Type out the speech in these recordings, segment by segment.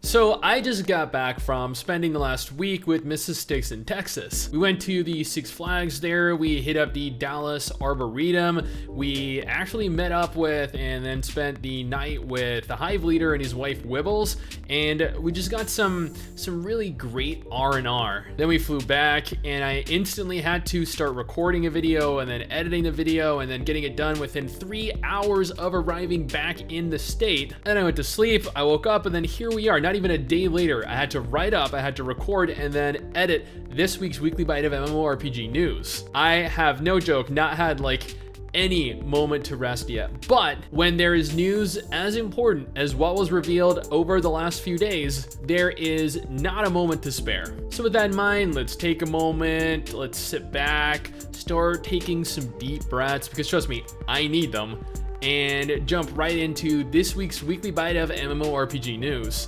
So I just got back from spending the last week with Mrs. Sticks in Texas. We went to the Six Flags there, we hit up the Dallas Arboretum, we actually met up with and then spent the night with the Hive Leader and his wife Wibbles, and we just got some really great R&R. Then we flew back and I instantly had to start recording a video and then editing the video and then getting it done within 3 hours of arriving back in the state. Then I went to sleep, I woke up, and then here we are, not even a day later. I had to write up, I had to record, and then edit this week's Weekly Byte of MMORPG news. I have, no joke, not had like any moment to rest yet. But when there is news as important as what was revealed over the last few days, there is not a moment to spare. So with that in mind, let's take a moment, let's sit back, start taking some deep breaths, because trust me, I need them, and jump right into this week's Weekly Byte of MMORPG news.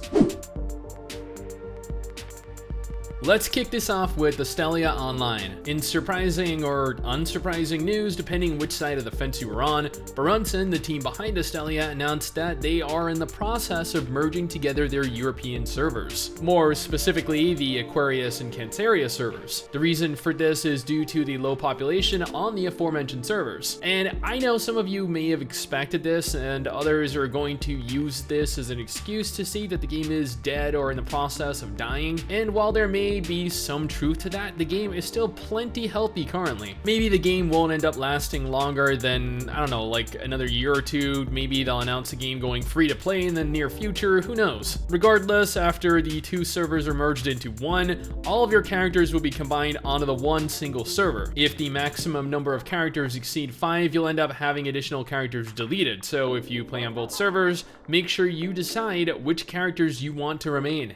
Let's kick this off with Astellia Online. In surprising or unsurprising news, depending which side of the fence you were on, Brunson, the team behind Astellia, announced that they are in the process of merging together their European servers. More specifically, the Aquarius and Canceria servers. The reason for this is due to the low population on the aforementioned servers. And I know some of you may have expected this, and others are going to use this as an excuse to say that the game is dead or in the process of dying. And while there may be some truth to that, the game is still plenty healthy currently. Maybe the game won't end up lasting longer than, I don't know, like another year or two. Maybe they'll announce the game going free to play in the near future, who knows. Regardless, after the two servers are merged into one, all of your characters will be combined onto the one single server. If the maximum number of characters exceed 5, you'll end up having additional characters deleted. So if you play on both servers, make sure you decide which characters you want to remain.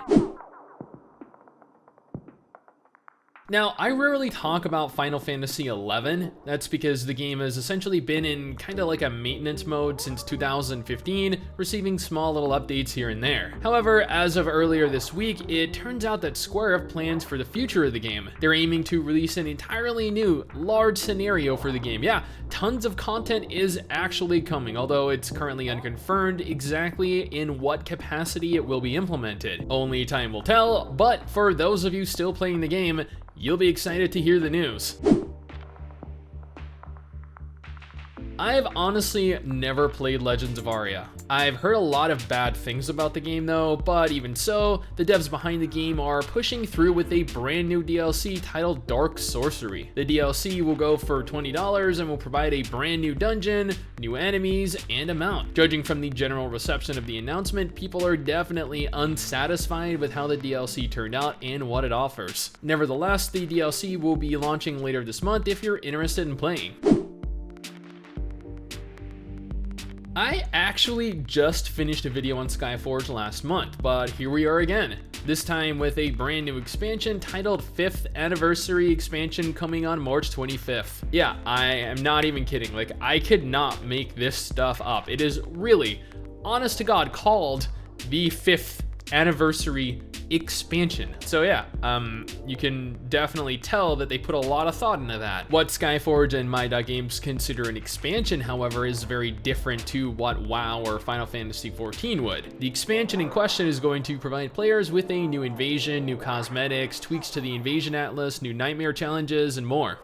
Now, I rarely talk about Final Fantasy XI. That's because the game has essentially been in kind of like a maintenance mode since 2015, receiving small little updates here and there. However, as of earlier this week, it turns out that Square have plans for the future of the game. They're aiming to release an entirely new, large scenario for the game. Yeah, tons of content is actually coming, although it's currently unconfirmed exactly in what capacity it will be implemented. Only time will tell, but for those of you still playing the game, you'll be excited to hear the news. I've honestly never played Legends of Aria. I've heard a lot of bad things about the game though, but even so, the devs behind the game are pushing through with a brand new DLC titled Dark Sorcery. The DLC will go for $20 and will provide a brand new dungeon, new enemies, and a mount. Judging from the general reception of the announcement, people are definitely unsatisfied with how the DLC turned out and what it offers. Nevertheless, the DLC will be launching later this month if you're interested in playing. I actually just finished a video on Skyforge last month, but here we are again. This time with a brand new expansion titled 5th Anniversary Expansion coming on March 25th. Yeah, I am not even kidding, like I could not make this stuff up. It is really, honest to God, called the 5th Anniversary Expansion. So yeah, you can definitely tell that they put a lot of thought into that. What Skyforge and My.Games consider an expansion, however, is very different to what WoW or Final Fantasy XIV would. The expansion in question is going to provide players with a new invasion, new cosmetics, tweaks to the invasion atlas, new nightmare challenges, and more.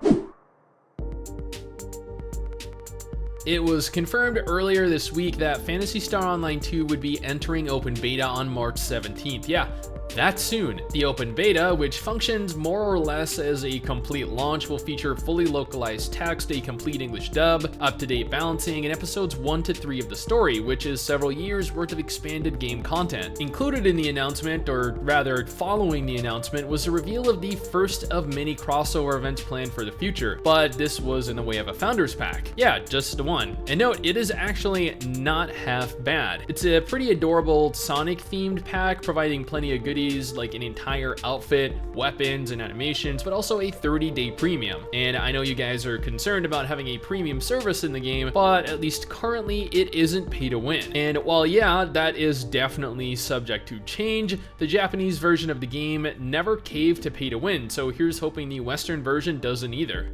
It was confirmed earlier this week that Phantasy Star Online 2 would be entering open beta on March 17th. Yeah, that soon. The open beta, which functions more or less as a complete launch, will feature fully localized text, a complete English dub, up-to-date balancing, and episodes 1 to 3 of the story, which is several years worth of expanded game content. Included in the announcement, or rather following the announcement, was a reveal of the first of many crossover events planned for the future, but this was in the way of a Founders Pack. Yeah, just one. And note, it is actually not half bad. It's a pretty adorable Sonic-themed pack, providing plenty of goodies like an entire outfit, weapons, and animations, but also a 30-day premium. And I know you guys are concerned about having a premium service in the game, but at least currently it isn't pay to win. And while yeah, that is definitely subject to change, the Japanese version of the game never caved to pay to win, so here's hoping the Western version doesn't either.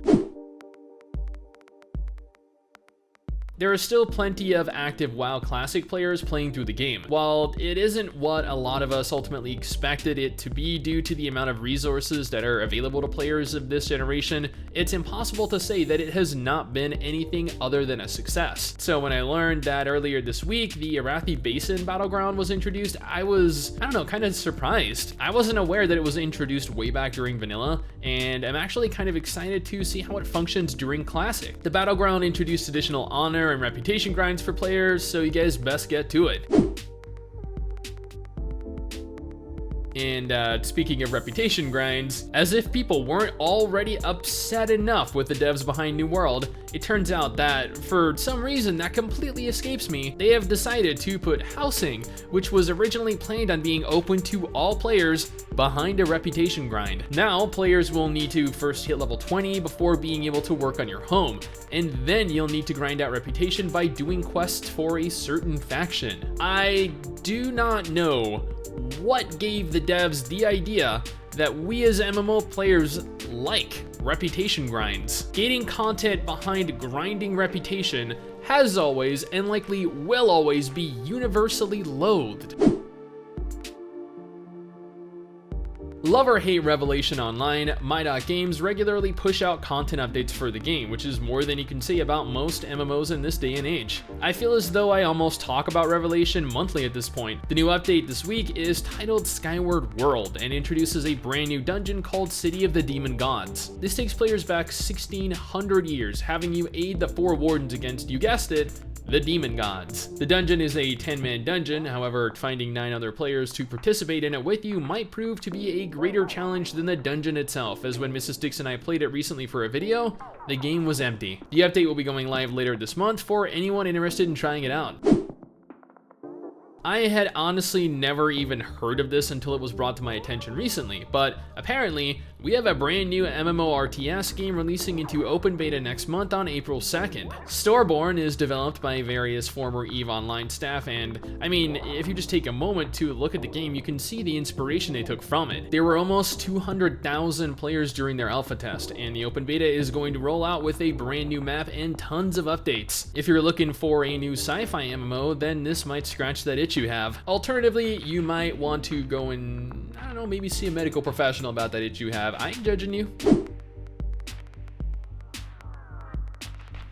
There are still plenty of active WoW Classic players playing through the game. While it isn't what a lot of us ultimately expected it to be due to the amount of resources that are available to players of this generation, it's impossible to say that it has not been anything other than a success. So when I learned that earlier this week the Arathi Basin battleground was introduced, I was, kind of surprised. I wasn't aware that it was introduced way back during vanilla, and I'm actually kind of excited to see how it functions during Classic. The battleground introduced additional honor and reputation grinds for players, so you guys best get to it. And speaking of reputation grinds, as if people weren't already upset enough with the devs behind New World, it turns out that, for some reason that completely escapes me, they have decided to put housing, which was originally planned on being open to all players, behind a reputation grind. Now, players will need to first hit level 20 before being able to work on your home, and then you'll need to grind out reputation by doing quests for a certain faction. I do not know what gave the devs the idea that we as MMO players like reputation grinds. Gating content behind grinding reputation has always and likely will always be universally loathed. Love or hate Revelation Online, My.Games regularly push out content updates for the game, which is more than you can say about most MMOs in this day and age. I feel as though I almost talk about Revelation monthly at this point. The new update this week is titled Skyward World and introduces a brand new dungeon called City of the Demon Gods. This takes players back 1600 years, having you aid the four wardens against, you guessed it, the Demon Gods. The dungeon is a 10-man dungeon, however, finding 9 other players to participate in it with you might prove to be a greater challenge than the dungeon itself, as when Mrs. Dix and I played it recently for a video, the game was empty. The update will be going live later this month for anyone interested in trying it out. I had honestly never even heard of this until it was brought to my attention recently, but apparently we have a brand new MMORTS game releasing into open beta next month on April 2nd. Starborn is developed by various former EVE Online staff, and if you just take a moment to look at the game, you can see the inspiration they took from it. There were almost 200,000 players during their alpha test, and the open beta is going to roll out with a brand new map and tons of updates. If you're looking for a new sci-fi MMO, then this might scratch that itch you have. Alternatively, you might want to go and, maybe see a medical professional about that itch you have. I ain't judging you.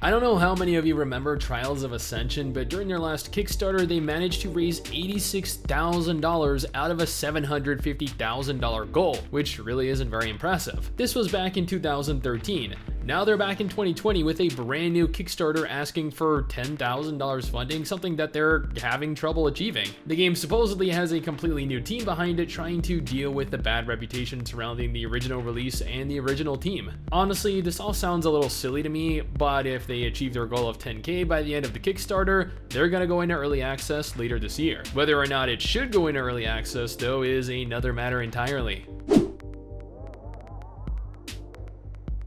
I don't know how many of you remember Trials of Ascension, but during their last Kickstarter, they managed to raise $86,000 out of a $750,000 goal, which really isn't very impressive. This was back in 2013. Now they're back in 2020 with a brand new Kickstarter asking for $10,000 funding, something that they're having trouble achieving. The game supposedly has a completely new team behind it, trying to deal with the bad reputation surrounding the original release and the original team. Honestly, this all sounds a little silly to me, but if they achieve their goal of 10K by the end of the Kickstarter, they're gonna go into early access later this year. Whether or not it should go into early access, though, is another matter entirely.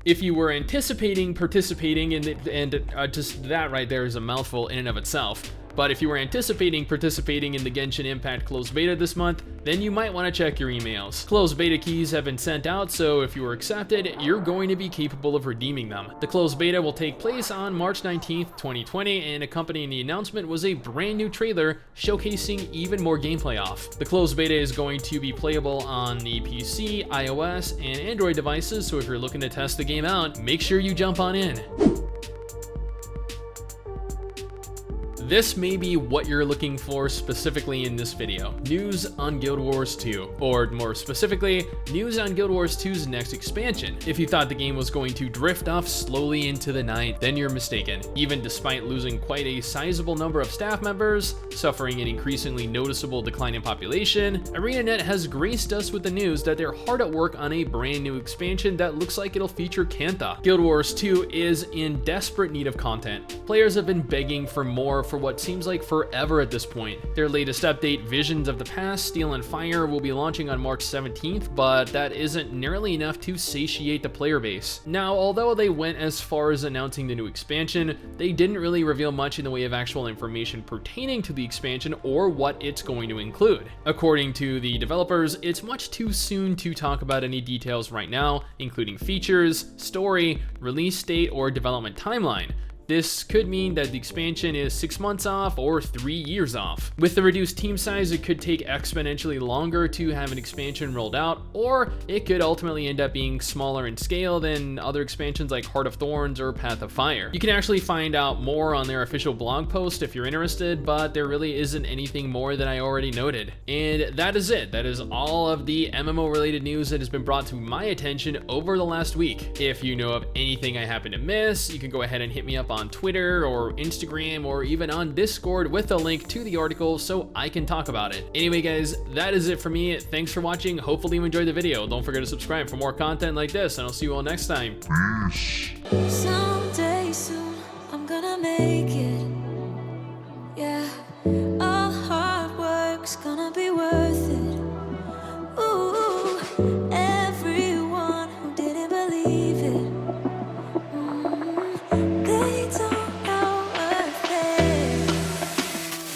If you were anticipating participating in it, and just that right there is a mouthful in and of itself, but if you were anticipating participating in the Genshin Impact closed beta this month, then you might want to check your emails. Closed beta keys have been sent out, so if you were accepted, you're going to be capable of redeeming them. The closed beta will take place on March 19th, 2020, and accompanying the announcement was a brand new trailer showcasing even more gameplay off. The closed beta is going to be playable on the PC, iOS, and Android devices, so if you're looking to test the game out, make sure you jump on in. This may be what you're looking for specifically in this video. News on Guild Wars 2, or more specifically, news on Guild Wars 2's next expansion. If you thought the game was going to drift off slowly into the night, then you're mistaken. Even despite losing quite a sizable number of staff members, suffering an increasingly noticeable decline in population, ArenaNet has graced us with the news that they're hard at work on a brand new expansion that looks like it'll feature Kantha. Guild Wars 2 is in desperate need of content. Players have been begging for more for what seems like forever at this point. Their latest update, Visions of the Past, Steel and Fire, will be launching on March 17th, but that isn't nearly enough to satiate the player base. Now, although they went as far as announcing the new expansion, they didn't really reveal much in the way of actual information pertaining to the expansion or what it's going to include. According to the developers, it's much too soon to talk about any details right now, including features, story, release date, or development timeline. this could mean that the expansion is 6 months off or 3 years off. With the reduced team size, it could take exponentially longer to have an expansion rolled out, or it could ultimately end up being smaller in scale than other expansions like Heart of Thorns or Path of Fire. You can actually find out more on their official blog post if you're interested, but there really isn't anything more than I already noted. And that is it. That is all of the MMO related news that has been brought to my attention over the last week. If you know of anything I happen to miss, you can go ahead and hit me up on Twitter or Instagram or even on Discord with a link to the article so I can talk about it. Anyway guys, that is it for me. Thanks for watching. Hopefully you enjoyed the video. Don't forget to subscribe for more content like this, and I'll see you all next time. Someday soon.